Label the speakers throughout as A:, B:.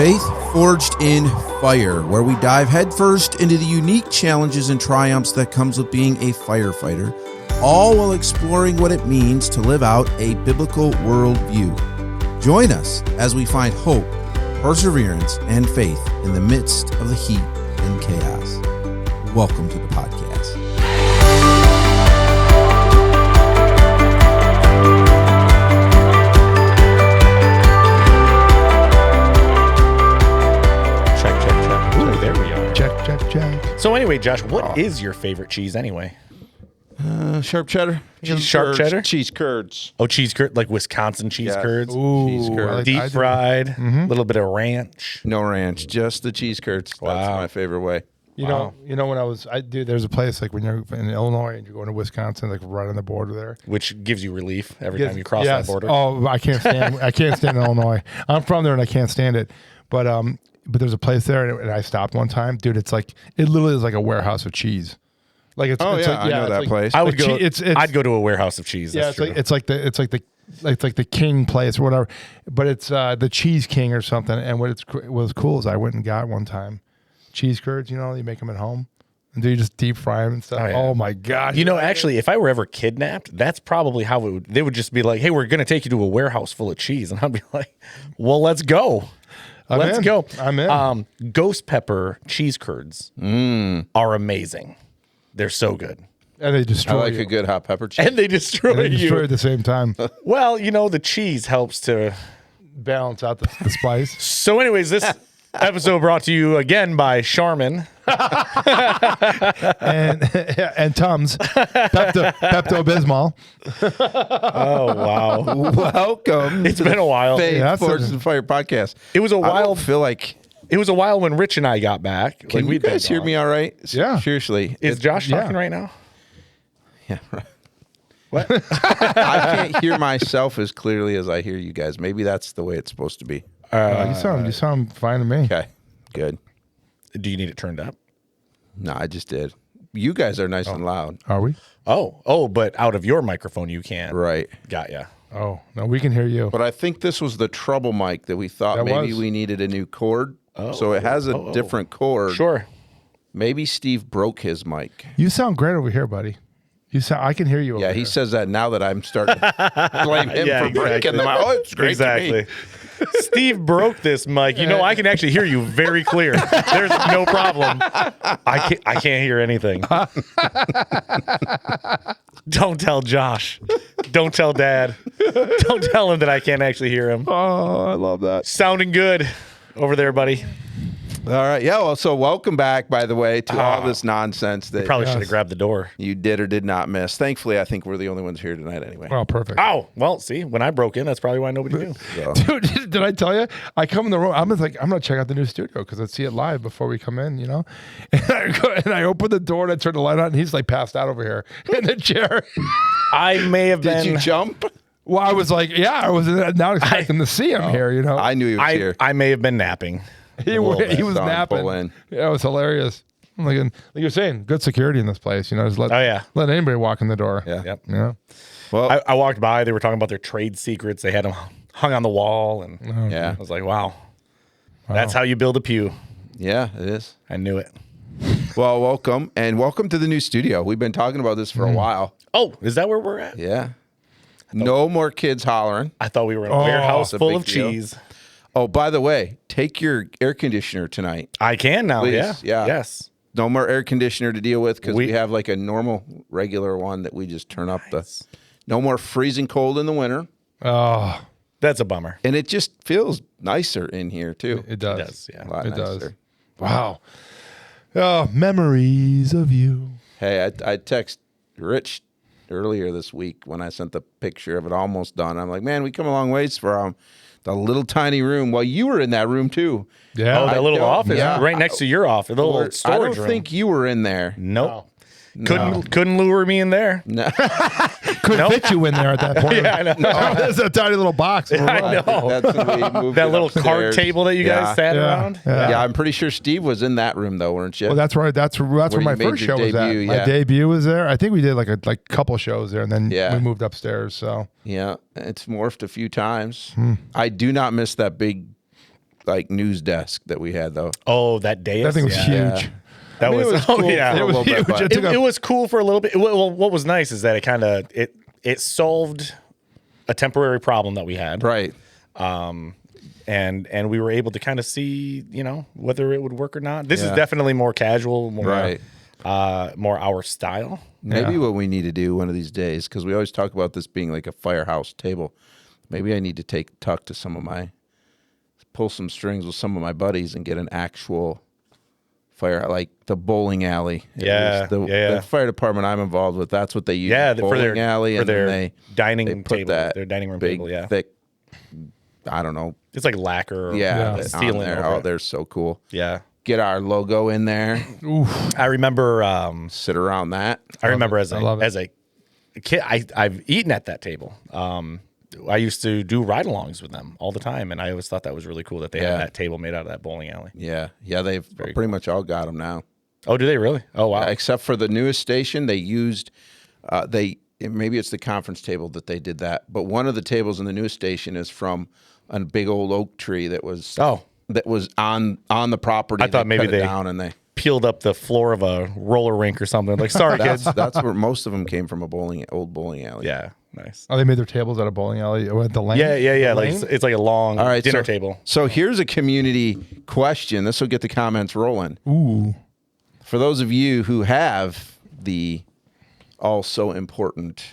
A: Faith Forged in Fire, where we dive headfirst into the unique challenges and triumphs that comes with being a firefighter, all while exploring what it means to live out a biblical worldview. Join us as we find hope, perseverance, and faith in the midst of the heat and chaos. Welcome to the podcast.
B: Check.
C: So anyway, Josh, what is your favorite cheese anyway?
B: Sharp cheddar.
C: Sharp cheddar?
B: Cheese curds.
C: Oh, cheese curd, like Wisconsin cheese curds.
B: Ooh, cheese curds.
C: Deep fried, little bit of ranch.
B: No ranch, just the cheese curds.
C: Wow.
B: That's my favorite way.
D: You know, when there's a place like when you're in Illinois and you're going to Wisconsin, like right on the border there,
C: Which gives you relief every time you cross that border.
D: Oh, I can't stand Illinois. I'm from there and I can't stand it. But there's a place there and I stopped one time, dude. It literally is like a warehouse of cheese. Like it's
B: I
D: like,
B: know that place.
C: I would go.
D: It's
C: I'd go to a warehouse of cheese.
D: Yeah,
C: That's true.
D: it's like the King place or whatever. But it's the Cheese King or something. And what was cool is I went and got one time cheese curds. You know, you make them at home. And you just deep fry them and stuff.
C: Oh, yeah.
D: Oh my God.
C: You know, actually, if I were ever kidnapped, that's probably how they would just be like, hey, we're going to take you to a warehouse full of cheese. And I'd be like, well, let's go. Let's go.
D: I'm in.
C: Ghost pepper cheese curds are amazing. They're so good.
D: And they destroy
B: I like
D: you.
B: a good hot pepper cheese.
C: And they destroy
D: And they destroy
C: you.
D: at the same time.
C: Well, you know, the cheese helps to...
D: Balance out the spice.
C: So anyways, this episode brought to you again by Charmin.
D: and Tums, Pepto-Bismol.
C: Oh, wow.
B: Welcome.
C: It's been a while.
B: Faith
D: Yeah,
B: Forged in Fire podcast.
C: It was a
B: I
C: while.
B: don't feel like...
C: It was a while when Rich and I got back.
B: Can you guys hear me all right?
D: Yeah.
B: Seriously.
C: Is Josh talking right now?
B: Yeah, right.
C: What?
B: I can't hear myself as clearly as I hear you guys. Maybe that's the way it's supposed to be.
D: You sound fine to me.
B: Okay, good.
C: Do you need it turned up?
B: No, I just did. You guys are nice and loud.
D: Are we?
C: Oh, but out of your microphone you can.
B: Right.
C: Got ya.
D: Oh, no, we can hear you.
B: But I think this was the trouble mic that we thought
D: That
B: maybe
D: was.
B: we needed a new cord. So it has a different cord.
C: Sure.
B: Maybe Steve broke his mic.
D: You sound great over here, buddy. I can hear you over
B: Yeah,
D: here.
B: he says that now that I'm starting to blame him for breaking the mic. Oh, it's great to me.
C: Steve broke this mic. You know, I can actually hear you very clear. There's no problem. I can't hear anything. Don't tell Josh. Don't tell Dad. Don't tell him that I can't actually hear him.
B: Oh, I love that.
C: Sounding good over there, buddy.
B: All right. Yeah, well, so welcome back, by the way, to all this nonsense that
C: Probably should have grabbed the door.
B: you did or did not miss. Thankfully, I think we're the only ones here tonight anyway.
D: Oh, perfect.
C: Oh, well, see, when I broke in, that's probably why nobody knew.
B: So,
D: Dude, did I tell you? I come in the room. I'm going to check out the new studio because I see it live before we come in, you know? And I open the door and I turn the light on and he's like passed out over here in the chair.
C: I may have
B: did
C: been.
B: you jump?
D: Well, I was like, I was not expecting to see him here, you know?
B: I knew he was here.
C: I may have been napping.
D: He was
B: Saw him
D: napping.
B: pull in.
D: Yeah, it was hilarious. Like you're saying, good security in this place. You know, just let anybody walk in the door.
B: Yeah.
C: Yep.
D: Yeah.
B: Well,
C: I walked by. They were talking about their trade secrets. They had them hung on the wall, and
B: yeah.
C: I was like, "Wow, that's how you build a pew."
B: Yeah, it is.
C: I knew it.
B: Well, welcome. And welcome to the new studio. We've been talking about this for a while.
C: Oh, is that where we're at?
B: Yeah. No more kids hollering.
C: I thought we were in a warehouse
B: That's a
C: full
B: big
C: of
B: deal.
C: cheese.
B: Oh, by the way, take your air conditioner tonight.
C: I can now.
B: Please.
C: Yeah.
B: Yeah.
C: Yes.
B: No more air conditioner to deal with because
C: We-
B: we have like a normal, regular one that we just turn up the. No more freezing cold in the winter.
D: Oh,
C: That's a bummer.
B: And it just feels nicer in here, too.
D: it does.
C: It does. Yeah.
B: A lot
D: It
B: nicer.
D: does. Wow. Oh, memories of you.
B: Hey, I text Rich earlier this week when I sent the picture of it almost done. I'm like, man, we come a long ways from the little tiny room. Well, you were in that room, too.
D: Yeah.
C: Oh, that little
B: don't-
C: office
B: yeah.
C: right next to your office, the little
B: I
C: storage
B: don't
C: room.
B: think you were in there.
C: Nope. Couldn't lure me in there.
B: No.
D: Couldn't fit you in there at that point.
C: Yeah, I know.
D: There's a tiny little box.
C: I know.
B: That's when we moved
C: That
B: it
C: little card
B: upstairs.
C: table that you guys sat
D: Yeah.
C: around.
B: Yeah, I'm pretty sure Steve was in that room, though, weren't you?
D: Well, that's right. That's where
B: you
D: my
B: made
D: first
B: your
D: show was at.
B: debut,
D: My
B: yeah.
D: debut was there. I think we did like a couple shows there, and then
B: Yeah.
D: we moved upstairs. So
B: Yeah, it's morphed a few times. I do not miss that big like news desk that we had though.
C: Oh, that dais.
D: That thing was
C: yeah.
D: huge.
C: That
B: I mean,
C: was,
B: it was cool
C: yeah.
B: for a little bit, but-
C: It was cool for a little bit. Well, what was nice is that it solved a temporary problem that we had.
B: Right.
C: And we were able to kind of see, whether it would work or not. This is
B: Yeah.
C: definitely more casual, more
B: Right.
C: more our style.
B: Maybe what we need to do one of these days, because we always talk about this being like a firehouse table. Maybe I need to talk to pull some strings with some of my buddies and get an actual fire, like the bowling alley.
C: Yeah,
B: The fire department I'm involved with, that's what they use.
C: Yeah,
B: the bowling
C: for their
B: alley,
C: for
B: and
C: their
B: then they
C: dining
B: put
C: table,
B: that
C: their dining room
B: big,
C: table. Yeah,
B: thick. I don't know.
C: it's like lacquer. Or
B: Yeah, on
C: ceiling.
B: there.
C: over
B: Oh,
C: it.
B: they're so cool.
C: Yeah,
B: Get our logo in there.
C: I remember.
B: Sit around that.
C: I remember as
D: I love it.
C: a kid, I've eaten at that table. I used to do ride-alongs with them all the time, and I always thought that was really cool that they
B: Yeah.
C: had that table made out of that bowling alley.
B: Yeah, they've pretty much all got them now.
C: Oh, do they really? Oh, wow.
B: Except for the newest station, they used maybe it's the conference table that they did that, but one of the tables in the newest station is from a big old oak tree that was on the property.
C: I thought maybe
B: cut it
C: they
B: down and they
C: peeled up the floor of a roller rink or something. Like, sorry, kids.
B: that's where most of them came from, old bowling alley.
C: Yeah, nice.
D: Oh, they made their tables at a bowling alley at the lane.
C: Yeah.
D: The
C: Like
D: lane?
C: it's like a long
B: All right,
C: dinner
B: so,
C: table.
B: So here's a community question. This will get the comments rolling.
D: Ooh.
B: For those of you who have the also important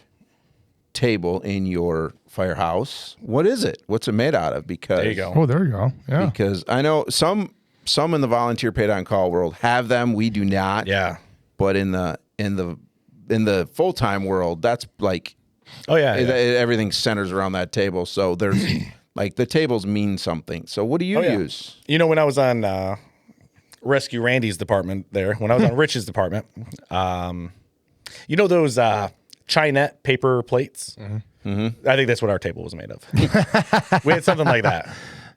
B: table in your firehouse, what is it? What's it made out of? Because
C: There you go.
D: Oh, there you go. Yeah.
B: Because I know some in the volunteer paid on call world have them. We do not.
C: Yeah.
B: But in the full time world, that's like
C: Oh yeah.
B: everything centers around that table. So there's like the tables mean something. So what do you
C: yeah.
B: use?
C: When I was on Rescue Randy's department there, when I was on Rich's department, those Chinette paper plates? Mm-hmm. I think that's what our table was made of. We had something like that.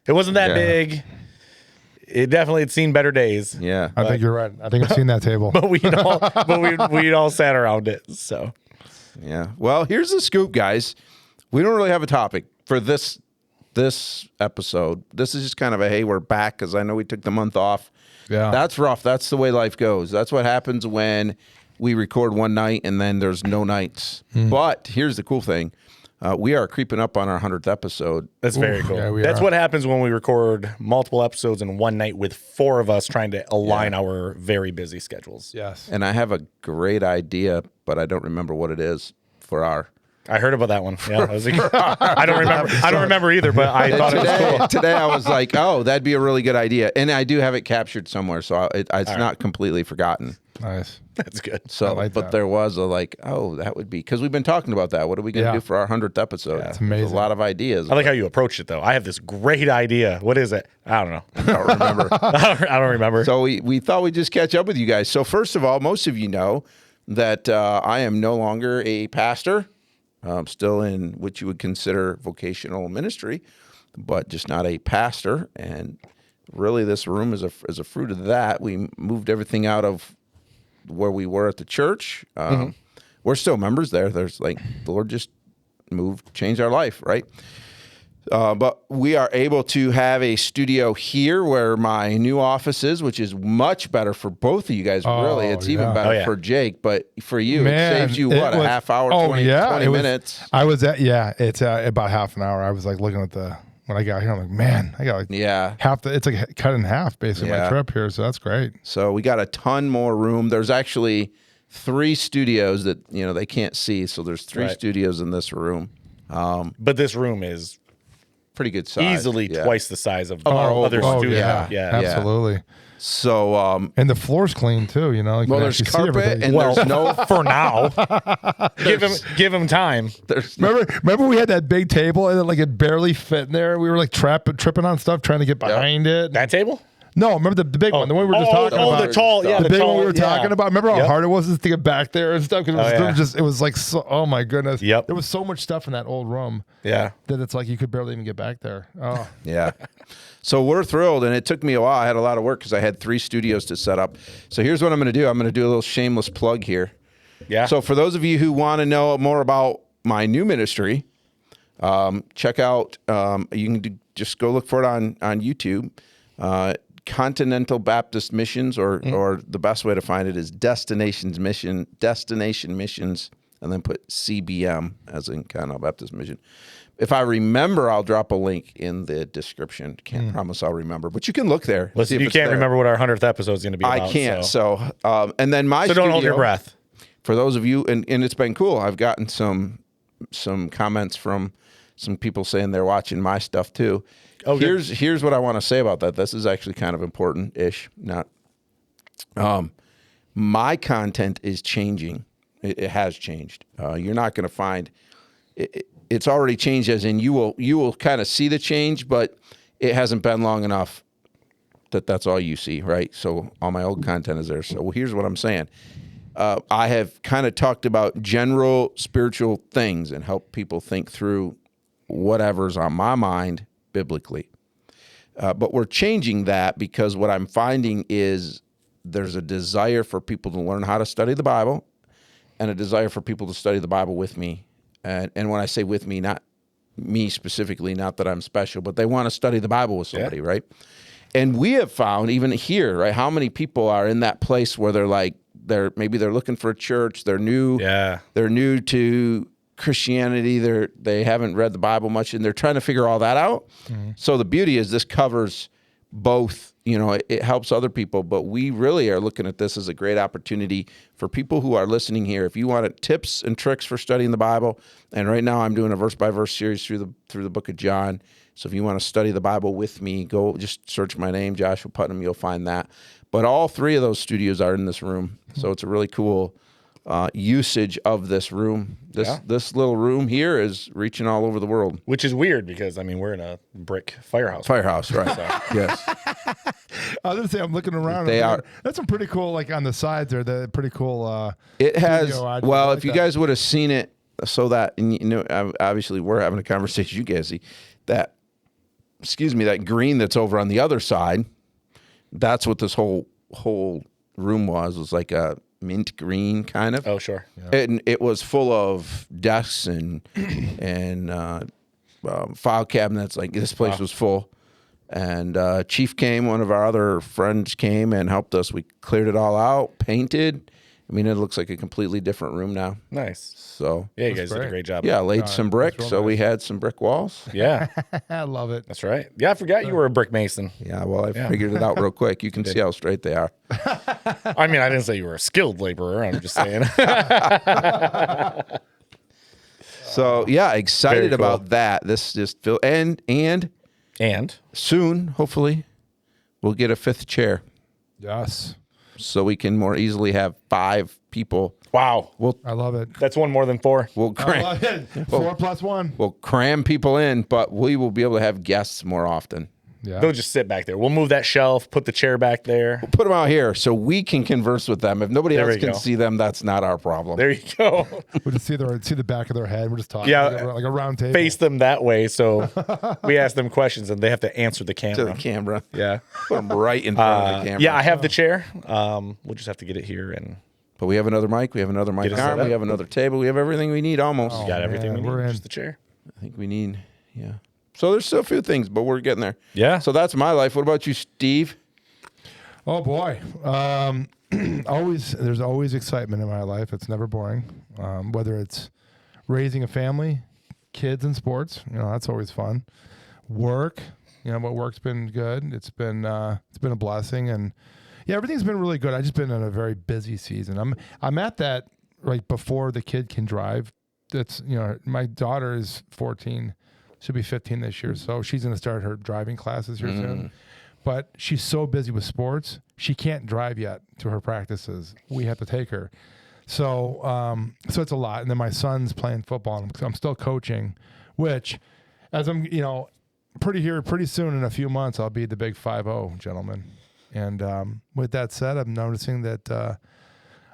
C: It wasn't that
B: Yeah.
C: big. It definitely had seen better days.
B: Yeah.
D: I think you're right. I think I've seen that table.
C: But we'd all sat around it. So
B: Yeah. Well, here's the scoop, guys. We don't really have a topic for this episode. This is just kind of a, hey, we're back, because I know we took the month off.
D: Yeah.
B: That's rough. That's the way life goes. That's what happens when we record one night and then there's no nights. But here's the cool thing. We are creeping up on our 100th episode.
C: that's very cool.
D: yeah, we
C: That's
D: are.
C: what happens when we record multiple episodes in one night with 4 of us trying to align our very busy schedules.
D: Yes.
B: And I have a great idea, but I don't remember what it is for our...
C: I heard about that one. Yeah, I don't remember. I don't remember either, but I thought it was cool.
B: Today I was like, oh, that'd be a really good idea. And I do have it captured somewhere, so it's not completely forgotten.
D: Nice.
C: That's good.
B: So,
D: I like
B: but
D: that.
B: there was that would be, because we've been talking about that. What are we going to
D: Yeah.
B: do for our 100th episode?
D: It's
B: There's
D: amazing.
B: a lot of ideas.
C: I like how you approached it, though. I have this great idea. What is it? I don't know.
B: I don't remember.
C: I don't remember.
B: So we thought we'd just catch up with you guys. So first of all, most of you know that I am no longer a pastor. I'm still in what you would consider vocational ministry, but just not a pastor. And really, this room is a fruit of that. We moved everything out of where we were at the church. We're still members there. There's the Lord just changed our life, right? But we are able to have a studio here where my new office is, which is much better for both of you guys. Really, it's even
D: yeah.
B: better
C: Oh, yeah.
B: for Jake, but for you,
D: Man,
B: it saves you
D: it
B: what, a
D: was-
B: half hour,
D: oh,
B: 20
D: yeah, it was-
B: minutes.
D: I was at, it's about half an hour. I was looking at when I got here, I'm like, man, I got
B: Yeah.
D: it's like cut in half basically
B: Yeah.
D: my trip here. So that's great.
B: So we got a ton more room. There's actually 3 studios that they can't see. So there's 3
C: Right.
B: studios in this room.
C: But this room is
B: Pretty good size.
C: easily
B: Yeah.
C: twice the size of our other
B: oh,
C: studio.
B: yeah.
D: Absolutely.
B: So
D: And the floor's clean too, you know. You
B: well,
D: can
B: there's
D: actually see
B: carpet
D: everything.
B: and there's no.
C: For now, give him time.
B: There's
D: Remember we had that big table and it barely fit in there. We were tripping on stuff trying to get behind it.
C: That table?
D: No, remember the big one, the one we were just talking about.
C: the tall, yeah,
D: the big
C: tall,
D: one we were talking about. Remember how
C: Yep.
D: hard it was to get back there and stuff? Because
C: yeah.
D: it was like, so, oh my goodness.
C: Yep.
D: There was so much stuff in that old room
C: Yeah.
D: that it's like you could barely even get back there. Oh,
B: Yeah. So we're thrilled, and it took me a while. I had a lot of work because I had 3 studios to set up. So here's what I'm going to do. I'm going to do a little shameless plug here.
C: Yeah.
B: So for those of you who want to know more about my new ministry, Check out, you can just go look for it on YouTube. Continental Baptist Missions, or the best way to find it is Destination Missions, and then put CBM as in Continental Baptist Mission. If I remember, I'll drop a link in the description. Can't promise I'll remember, but you can look there.
C: Listen, you can't remember what our 100th episode is going to be about.
B: I can't. So, and then my
C: don't hold your breath.
B: For those of you, and it's been cool. I've gotten some comments from some people saying they're watching my stuff too. Oh, here's what I want to say about that. This is actually kind of important-ish. Not, my content is changing. It has changed. You're not going to find it's already changed, as in you will kind of see the change, but it hasn't been long enough that that's all you see, right? So all my old content is there. So here's what I'm saying. I have kind of talked about general spiritual things and help people think through whatever's on my mind biblically. But we're changing that because what I'm finding is there's a desire for people to learn how to study the Bible and a desire for people to study the Bible with me. And when I say with me, not me specifically, not that I'm special, but they want to study the Bible with somebody, right? And we have found even here, right, how many people are in that place where they're like, maybe they're looking for a church, they're new to Christianity, they haven't read the Bible much, and they're trying to figure all that out. Mm-hmm. So the beauty is this covers both. It helps other people, but we really are looking at this as a great opportunity for people who are listening here. If you want tips and tricks for studying the Bible, and right now I'm doing a verse-by-verse series through the book of John. So if you want to study the Bible with me, go just search my name, Joshua Putnam, you'll find that. But all three of those studios are in this room, so it's a really cool usage of this room. This little room here is reaching all over the world.
C: Which is weird because, we're in a brick firehouse.
B: Firehouse, right. So, yes.
D: I was going to say, I'm looking around.
B: They are.
D: That's some pretty cool, like on the sides there, the pretty cool.
B: It has, if you guys would have seen it, so that, and obviously we're having a conversation, you guys see, that green that's over on the other side, that's what this whole room was like a mint green kind of.
C: Oh, sure.
B: Yeah. And it was full of desks and file cabinets. Like this place was full. And Chief came, one of our other friends came and helped us. We cleared it all out, painted. It looks like a completely different room now.
C: Nice.
B: So
C: yeah, you guys did a great job.
B: Yeah, laid some brick, so we had some brick walls.
C: Yeah.
D: I love it.
C: That's right. Yeah, I forgot you were a brick mason.
B: Yeah, well, I figured it out real quick. You can see how straight they are.
C: I didn't say you were a skilled laborer. I'm just saying.
B: So, yeah, excited about that. This just feel and soon, hopefully, we'll get a fifth chair.
D: Yes.
B: So we can more easily have 5 people.
C: Wow.
D: I love it.
C: That's one more than 4.
B: We'll cram,
D: I love it. 4 plus 1.
B: We'll cram people in, but we will be able to have guests more often.
D: Yeah.
C: They'll just sit back there. We'll move that shelf, put the chair back there.
B: We'll put them out here so we can converse with them. If nobody else can see them, that's not our problem.
C: There you go.
D: We'll just see the back of their head. We're just talking like a round table.
C: Face them that way. So we ask them questions and they have to answer the camera.
B: To the camera.
C: Yeah.
B: Put them right in front of the camera.
C: Yeah, I have the chair. We'll just have to get it here.
B: But we have another mic. We have another mic arm. We have another table. We have everything we need almost.
C: We got everything we need. Just the chair.
B: I think we need, So there's still a few things, but we're getting there.
C: Yeah.
B: So that's my life. What about you, Steve?
D: Oh boy, there's always excitement in my life. It's never boring. Whether it's raising a family, kids, and sports, that's always fun. Work, but work's been good. It's been a blessing, and everything's been really good. I've just been in a very busy season. I'm at that right before the kid can drive. That's my daughter is 14. She'll be 15 this year, so she's going to start her driving classes here soon. But she's so busy with sports, she can't drive yet to her practices. We have to take her. So it's a lot. And then my son's playing football, and I'm still coaching, which, as I'm, pretty soon in a few months, I'll be the big 5-0 gentleman. And with that said, I'm noticing that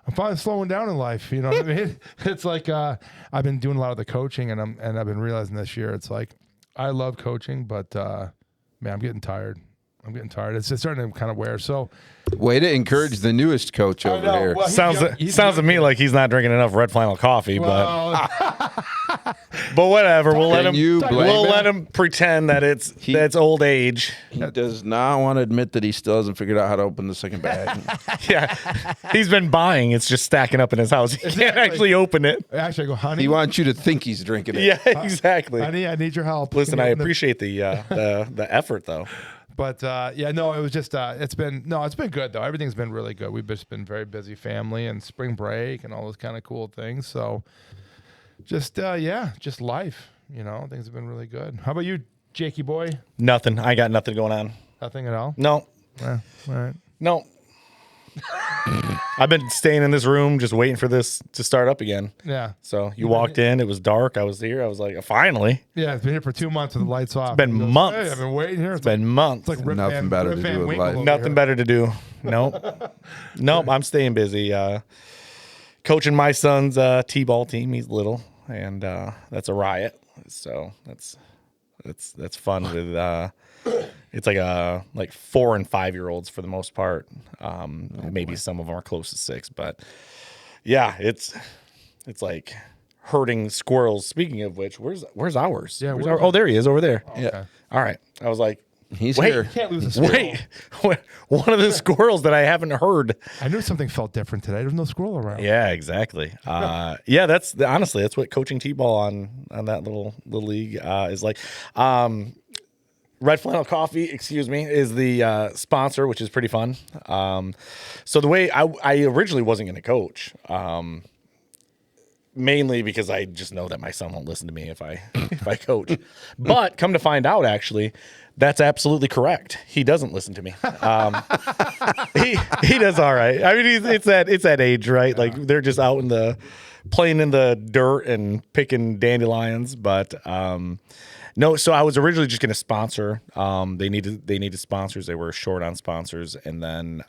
D: I'm finally slowing down in life. You know what I mean? It's like I've been doing a lot of the coaching, and I've been realizing this year it's like I love coaching, but man, I'm getting tired. It's just starting to kind of wear. So,
B: way to encourage the newest coach over here.
C: Well, sounds to me like he's not drinking enough red flannel coffee, but But whatever, we'll let
B: Can
C: him.
B: you blame
C: We'll
B: him?
C: let him pretend that it's old age.
B: He does not want to admit that he still hasn't figured out how to open the second bag.
C: Yeah, he's been buying. It's just stacking up in his house. He can't actually open it.
D: Actually, I go, honey.
B: He wants you to think he's drinking it.
C: Yeah, exactly.
D: Honey, I need your help.
C: Listen,
D: Can you
C: I
D: open the-
C: appreciate the effort though.
D: But yeah, no, it was just it's been good though. Everything's been really good. We've just been very busy family and spring break and all those kind of cool things. So just just life. Things have been really good. How about you, Jakey boy?
C: Nothing. I got nothing going on.
D: Nothing at all.
C: No.
D: All right.
C: No. I've been staying in this room just waiting for this to start up again.
D: Yeah.
C: So you walked in, it was dark. I was here. I was like, finally.
D: Yeah, it's been here for 2 months with the lights off.
C: been
D: He goes,
C: months.
D: Hey, I've been waiting here.
C: It's been months.
D: It's like Rip
B: Nothing
D: Van,
B: better
D: Rip
B: to
D: Van
B: do with
D: Winkle
B: life.
D: over
C: Nothing
D: here.
C: better to do. Nope, I'm staying busy. Coaching my son's t-ball team. He's little, and that's a riot. So that's fun with it's like 4 and 5 year olds for the most part. Maybe some of them are close to 6, but yeah, it's like herding squirrels. Speaking of which, where's ours?
D: Yeah,
C: Where's
D: where's
C: oh, there he is over there.
D: Okay.
C: All right. I was like,
B: He's
C: wait,
B: here.
D: Can't lose a squirrel.
C: wait, one of the squirrels that I haven't heard.
D: I knew something felt different today. There's no squirrel around.
C: Yeah, exactly. Yeah, that's honestly that's what coaching t-ball on that little league is like. Red Flannel Coffee, is the sponsor, which is pretty fun. So the way I originally wasn't going to coach, mainly because I just know that my son won't listen to me if I coach. But come to find out, actually, that's absolutely correct. He doesn't listen to me. He does all right. I mean, it's that age, right? Like they're just out playing in the dirt and picking dandelions, but. No, so I was originally just going to sponsor. They needed sponsors. They were short on sponsors, and then,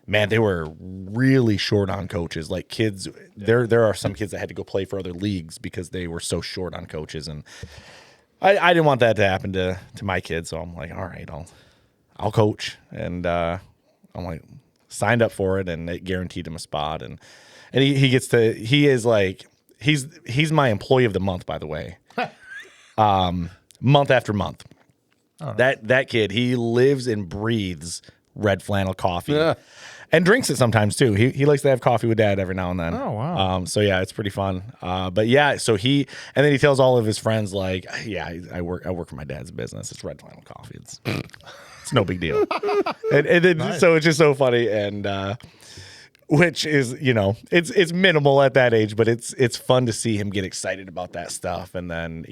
C: man, they were really short on coaches. Like kids, there are some kids that had to go play for other leagues because they were so short on coaches, and I didn't want that to happen to my kids. So I'm like, all right, I'll coach, and I'm like signed up for it, and it guaranteed him a spot, and he is like he's my employee of the month, by the way. Month after month. That kid, he lives and breathes Red Flannel Coffee.
B: Yeah.
C: And drinks it sometimes too. He likes to have coffee with dad every now and then.
D: Oh, wow.
C: So yeah, it's pretty fun. But yeah, so and then he tells all of his friends like, yeah, I work for my dad's business. It's Red Flannel Coffee. It's no big deal. and then, nice. So it's just so funny, and which is, it's minimal at that age, but it's fun to see him get excited about that stuff, and then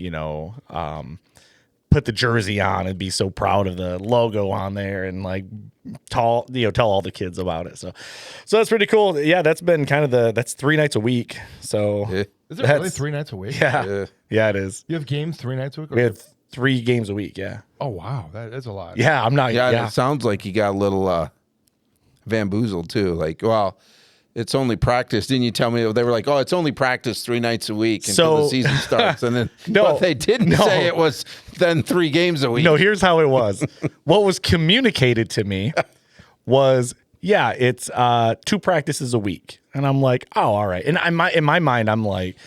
C: put the jersey on and be so proud of the logo on there, and like tell all the kids about it. So that's pretty cool. Yeah, that's been kind of that's 3 nights a week. So
B: Yeah.
D: Is it really 3 nights a week?
C: Yeah, yeah, it is.
D: You have games 3 nights a week?
C: We have 3 games a week. Yeah.
D: Oh wow, that is a lot.
C: Yeah, I'm not.
B: Yeah,
C: Yeah,
B: and it sounds like you got a little bamboozled too. Like, well, it's only practice. Didn't you tell me they were like, oh, it's only practice 3 nights a week until the season starts? And then what they didn't say it was then 3 games a week.
C: No, here's how it was. What was communicated to me was, yeah, it's 2 practices a week. And I'm like, oh, all right. And in my mind, I'm like,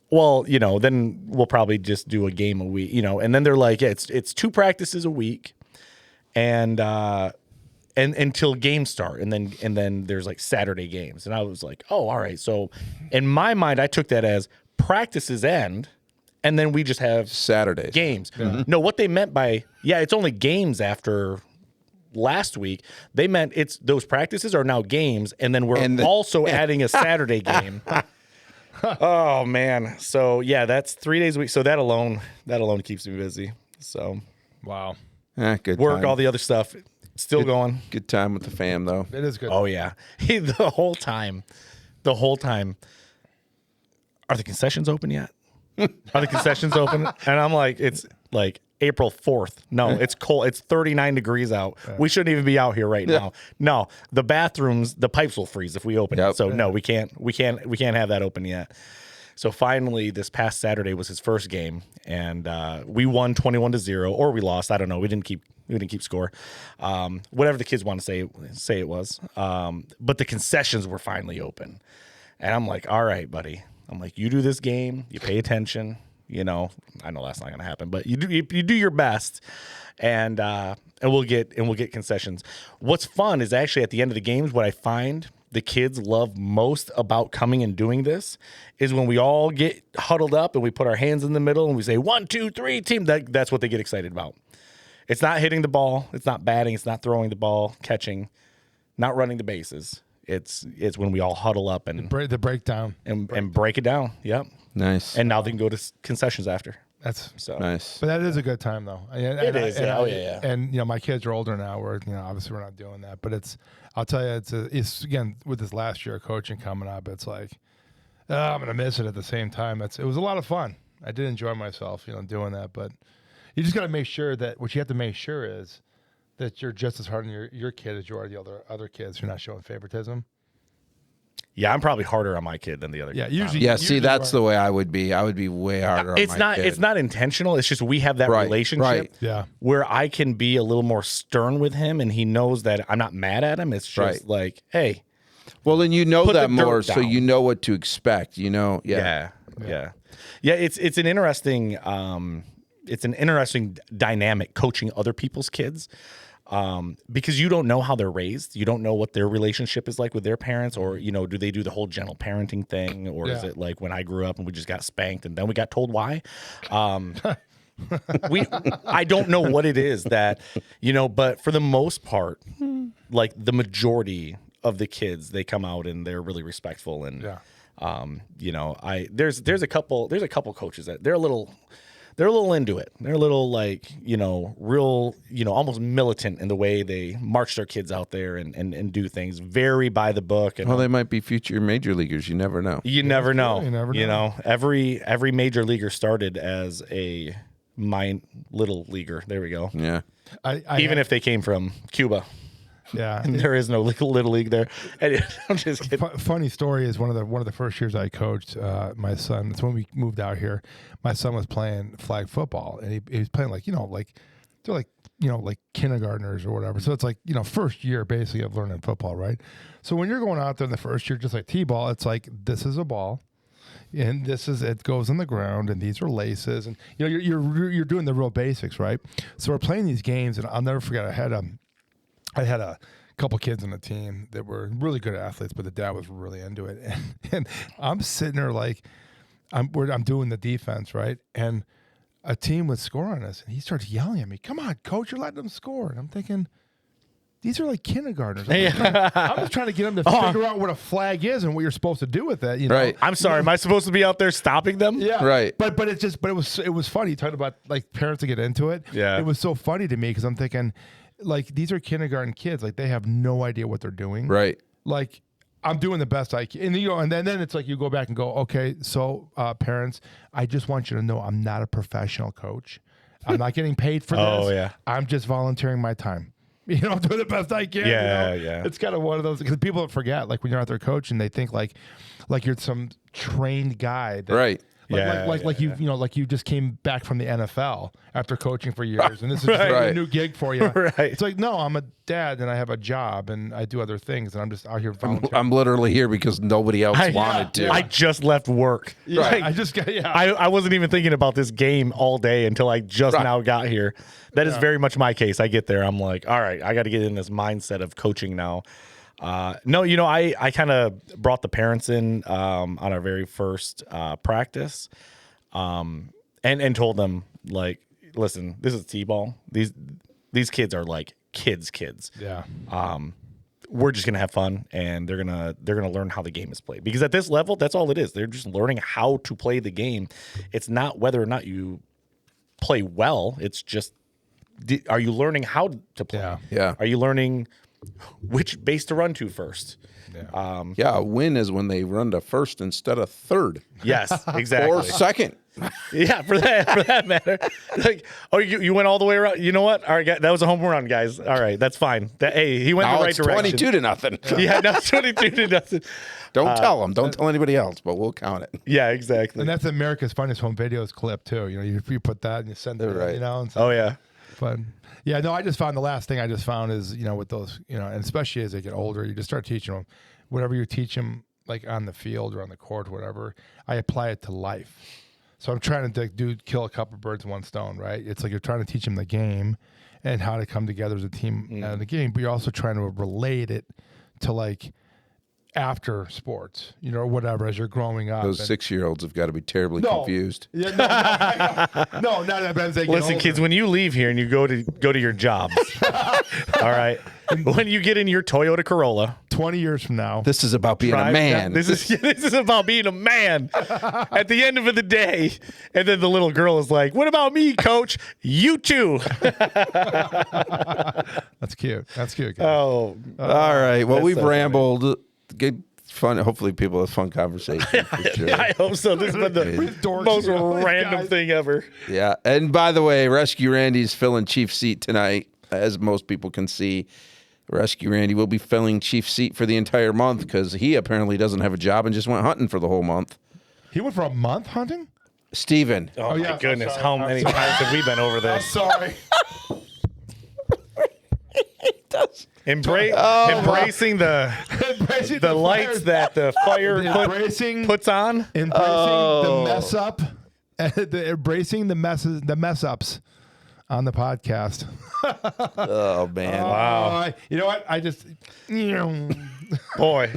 C: well, then we'll probably just do a game a week, And then they're like, yeah, it's 2 practices a week, and until games start, and then there's like Saturday games, and I was like, oh, all right. So in my mind, I took that as practices end, and then we just have
B: Saturdays
C: games. Mm-hmm. No, what they meant by it's only games after last week. They meant those practices are now games, and then we're also adding a Saturday game. Oh man, so yeah, that's 3 days a week. So that alone keeps me busy. So
D: Wow.
B: Good
C: work,
B: time.
C: all the other stuff. Still going.
B: Good time with the fam, though.
D: It is good.
C: Oh yeah, the whole time. Are the concessions open yet? Are the concessions open? And I'm like, it's like April 4th. No, it's cold. It's 39 degrees out. We shouldn't even be out here right now. No, the bathrooms, the pipes will freeze if we open it. So no, we can't have that open yet. So finally, this past Saturday was his first game, and we won 21-0, or we lost. I don't know. We didn't keep score. Whatever the kids want to say it was. But the concessions were finally open, and I'm like, all right, buddy. I'm like, you do this game, you pay attention, I know that's not going to happen, but you do your best, and we'll get concessions. What's fun is actually at the end of the games, what I find the kids love most about coming and doing this is when we all get huddled up and we put our hands in the middle and we say 1, 2, 3 team. That's what they get excited about. It's not hitting the ball, it's not batting, it's not throwing the ball, catching, not running the bases. It's when we all huddle up and
D: The breakdown
C: and break it down. Yep.
B: Nice.
C: And now they can go to concessions after.
D: That's
C: So
B: Nice.
D: But that is a good time though.
C: It is. Yeah.
D: And my kids are older now. We're obviously we're not doing that, but I'll tell you, it's again with this last year of coaching coming up. It's like I'm gonna miss it at the same time. It was a lot of fun. I did enjoy myself, doing that. But you just got to make sure that what you have to make sure is that you're just as hard on your kid as you are the other kids. You're not showing favoritism.
C: Yeah, I'm probably harder on my kid than the other.
D: Yeah,
C: kid.
D: usually.
B: Yeah, see, that's the way I would be. I would be way harder on my kid.
C: It's not intentional. It's just we have that relationship
B: right.
D: Yeah.
C: where I can be a little more stern with him, and he knows that I'm not mad at him. It's just like, hey.
B: Well, then you know
C: Put
B: that
C: the dirt
B: more, so
C: down.
B: you know what to expect. Yeah.
C: Yeah. It's an interesting dynamic coaching other people's kids. Because you don't know how they're raised. You don't know what their relationship is like with their parents, or, do they do the whole gentle parenting thing? Or is it like when I grew up and we just got spanked and then we got told why? I don't know what it is that, but for the most part, like the majority of the kids, they come out and they're really respectful. And, there's a couple coaches that they're a little into it. They're a little real, almost militant in the way they march their kids out there and do things very by the book. And
B: Well, they might be future major leaguers. You never know.
C: you never know.
D: You never know.
C: Every major leaguer started as a little leaguer. There we go.
B: Yeah.
C: Even if they came from Cuba.
D: Yeah.
C: There is no little league there. I'm just kidding.
D: Funny story is one of the first years I coached my son. It's when we moved out here. My son was playing flag football, and he was playing like kindergartners or whatever. So it's like first year basically of learning football, right? So when you're going out there in the first year, just like t-ball, it's like this is a ball, and it goes on the ground, and these are laces, and you're doing the real basics, right? So we're playing these games, and I'll never forget. I had a couple kids on the team that were really good athletes, but the dad was really into it. And I'm sitting there like, I'm doing the defense, right? And a team would score on us, and he starts yelling at me, "Come on, coach, you're letting them score." And I'm thinking, these are like kindergartners. I'm just trying to get them to figure out what a flag is and what you're supposed to do with it.
B: Right.
C: I'm sorry. Am I supposed to be out there stopping them?
D: Yeah.
B: Right.
D: But it was funny. You talked about like parents to get into it.
C: Yeah.
D: It was so funny to me because I'm thinking, like, these are kindergarten kids. Like, they have no idea what they're doing.
B: Right.
D: Like, I'm doing the best I can. And then it's like you go back and go, okay, so parents, I just want you to know I'm not a professional coach. I'm not getting paid for this.
C: Oh, yeah.
D: I'm just volunteering my time. I'm doing the best I can.
C: Yeah.
D: It's kind of one of those, because people forget, like when you're out there coaching, they think like you're some trained guy.
B: Right.
D: Like you just came back from the NFL after coaching for years, and this is just a new gig for you.
C: Right.
D: It's like, no, I'm a dad and I have a job and I do other things, and I'm just out here volunteering.
B: I'm literally here because nobody else wanted to.
C: I just left work.
D: Yeah,
C: Like,
D: I just got
C: I wasn't even thinking about this game all day until I just now got here. That is very much my case. I get there, I'm like, all right, I got to get in this mindset of coaching now. I kind of brought the parents in on our very first practice, and told them, like, listen, this is t-ball. These kids are like kids.
D: Yeah.
C: We're just gonna have fun, and they're gonna learn how the game is played, because at this level, that's all it is. They're just learning how to play the game. It's not whether or not you play well. It's just, are you learning how to play?
B: Yeah.
C: Are you learning which base to run to first?
B: A win is when they run to first instead of third.
C: Yes, exactly.
B: Or second.
C: Yeah, for that matter. Like, oh, you went all the way around. You know what? All right, that was a home run, guys. All right, that's fine. He went
B: Now
C: the right
B: it's
C: direction.
B: 22-0.
C: Yeah, no, 22-0.
B: Don't tell them. Don't tell anybody else, but we'll count it.
C: Yeah, exactly.
D: And that's America's Funniest Home Videos clip too. You put that and you send it,
B: Right.
D: And so,
C: Oh yeah.
D: But yeah, no, I just found the last thing I just found is, with those, and especially as they get older, you just start teaching them whatever you teach them, like on the field or on the court, whatever. I apply it to life. So I'm trying to kill a couple birds with one stone, right? It's like you're trying to teach them the game and how to come together as a team in the game, but you're also trying to relate it to like after sports, or whatever, as you're growing up.
B: Those 6-year-olds have got to be terribly confused.
D: Yeah, no, not that bad.
C: Listen, kids, when you leave here and you go to your jobs, all right, when you get in your Toyota Corolla,
D: 20 years from now,
B: This is about being a man.
C: This is about being a man at the end of the day. And then the little girl is like, "What about me, coach? You too."
D: That's cute. That's cute. Guys.
C: Oh,
B: All right. Well,
C: That's
B: we've
C: so
B: rambled. Good fun. Hopefully, people have fun conversation. For sure.
C: I hope so. This has been the
D: dorks,
C: most
D: guys.
C: random thing ever.
B: Yeah. And by the way, Rescue Randy's filling Chief seat tonight, as most people can see. Rescue Randy will be filling Chief seat for the entire month because he apparently doesn't have a job and just went hunting for the whole month.
D: He went for a month hunting?
B: Steven.
C: Oh,
D: yeah,
C: my
D: I'm
C: goodness.
D: sorry.
C: How
D: I'm
C: many
D: sorry.
C: times have we been over this?
D: Sorry.
C: Embracing the lights that the fire puts on.
D: Embracing the mess up. Embracing the mess ups on the podcast.
B: Oh, man.
C: Wow.
D: You know what? I just
C: Boy,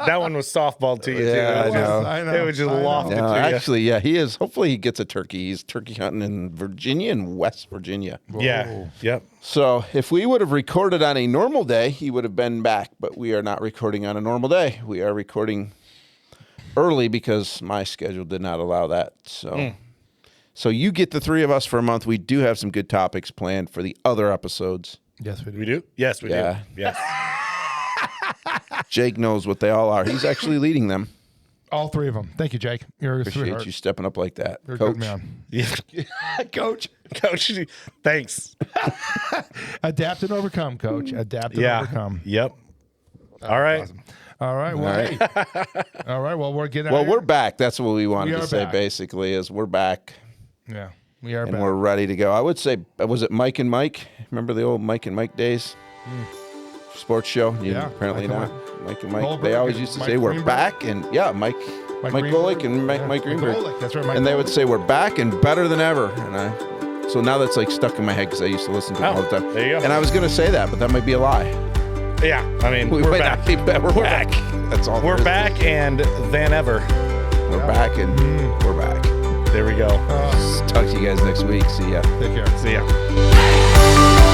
C: that one was softball to you,
B: Yeah,
C: too.
B: I know.
C: It was just lofted
B: No,
C: to you.
B: actually, yeah, he is. Hopefully, he gets a turkey. He's turkey hunting in Virginia and West Virginia.
C: Yeah. Yep.
B: So, if we would have recorded on a normal day, he would have been back. But we are not recording on a normal day. We are recording early because my schedule did not allow that. So you get the three of us for a month. We do have some good topics planned for the other episodes.
D: Yes, we do.
C: We do? Yes, we
B: Yeah.
C: do. Yes.
B: Jake knows what they all are. He's actually leading them.
D: All three of them. Thank you, Jake. You're a
B: Appreciate
D: sweetheart.
B: you stepping up like that,
D: You're a
B: Coach.
D: good man.
C: Yeah.
D: Coach.
C: Coach, thanks.
D: Adapt and overcome, Coach. Adapt and
C: Yeah.
D: overcome.
C: Yep. All right.
D: Awesome. All right. Well, hey. All right. Well, we're getting.
B: Well, we're back. That's what we wanted
D: We
B: to
D: are
B: say.
D: back.
B: Basically, is we're back
D: Yeah, we are
B: and
D: back.
B: we're ready to go. I would say, was it Mike and Mike? Remember the old Mike and Mike days? Sports show.
D: Yeah,
B: Apparently
D: Mike and
B: not. Mike and Mike.
D: Goldberg
B: They always
D: and
B: used to
D: Mike
B: say we're
D: Greenberg.
B: back, and yeah, Mike
D: Greenberg.
B: Golick and Mike
D: Yeah,
B: Greenberg.
D: Golick. That's right. Mike
B: And they would
D: Golick.
B: say we're back and better than ever. And so now that's like stuck in my head because I used to listen to them all the time.
C: there you go.
B: And I was gonna say that, but that might be a lie.
C: Yeah. I mean,
B: We
C: we're
B: might
C: back.
B: not be back. We're back. That's all.
C: We're
B: there is.
C: back and than ever.
B: We're back and we're back.
C: There we go.
B: Talk to you guys next week. See ya.
D: Take care.
C: See ya.